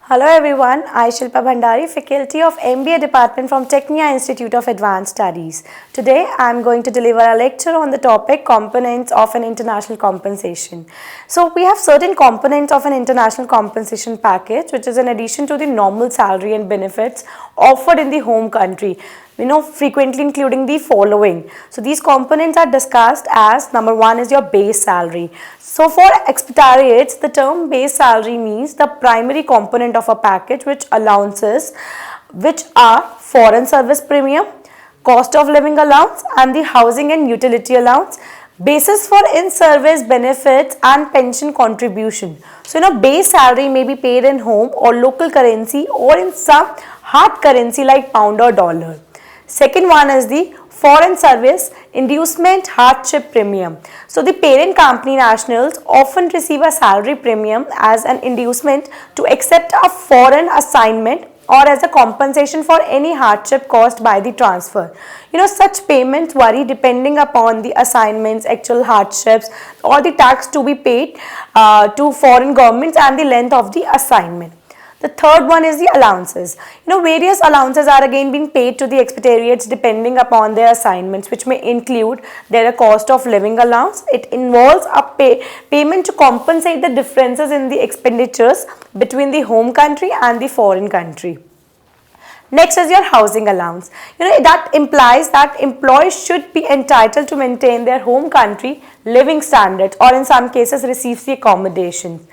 Hello everyone, I Shilpa Bhandari, Faculty of MBA Department from Technia Institute of Advanced Studies. Today I am going to deliver a lecture on the topic components of an international compensation. So we have certain components of an international compensation package, which is in addition to the normal salary and benefits offered in the home country. Frequently including the following. So these components are discussed as number one is your base salary. So for expatriates, the term base salary means the primary component of a package which allowances which are foreign service premium, cost of living allowance and the housing and utility allowance, basis for in-service benefits and pension contribution. So base salary may be paid in home or local currency or in some hard currency like pound or dollar. Second one is the foreign service inducement hardship premium. So the parent company nationals often receive a salary premium as an inducement to accept a foreign assignment or as a compensation for any hardship caused by the transfer. Such payments vary depending upon the assignments, actual hardships or the tax to be paid to foreign governments and the length of the assignment. The third one is the allowances. Various allowances are again being paid to the expatriates depending upon their assignments, which may include their cost of living allowance. It involves a payment to compensate the differences in the expenditures between the home country and the foreign country. Next is your housing allowance. That implies that employees should be entitled to maintain their home country living standards or in some cases receive the accommodation.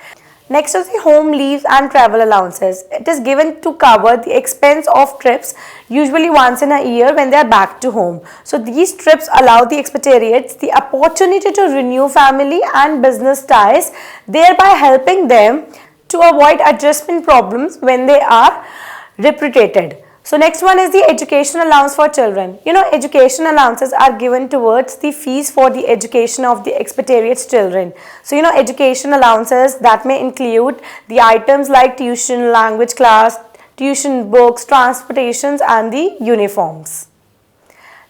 Next is the home leaves and travel allowances. It is given to cover the expense of trips usually once in a year when they are back to home. So these trips allow the expatriates the opportunity to renew family and business ties, thereby helping them to avoid adjustment problems when they are repatriated. So next one is the education allowance for children. Education allowances are given towards the fees for the education of the expatriates' children. So education allowances that may include the items like tuition, language class, tuition books, transportations and the uniforms.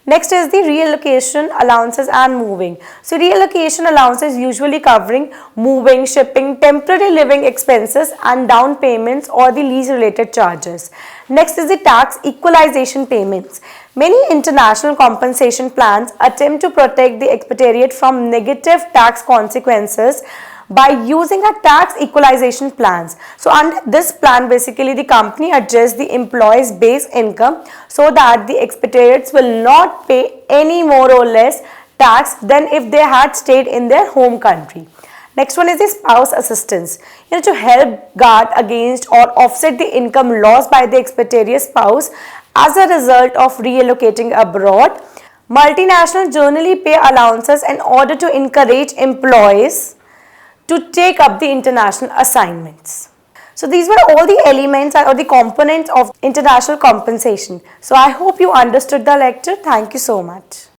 Next is the reallocation allowances and moving. So reallocation allowances usually covering moving, shipping, temporary living expenses and down payments or the lease related charges. Next is the tax equalization payments. Many international compensation plans attempt to protect the expatriate from negative tax consequences by using a tax equalization plans. So under this plan, basically the company adjusts the employee's base income so that the expatriates will not pay any more or less tax than if they had stayed in their home country. Next one is the spouse assistance. To help guard against or offset the income lost by the expatriate spouse as a result of reallocating abroad, multinationals generally pay allowances in order to encourage employees to take up the international assignments. So these were all the elements or the components of international compensation. So I hope you understood the lecture. Thank you so much.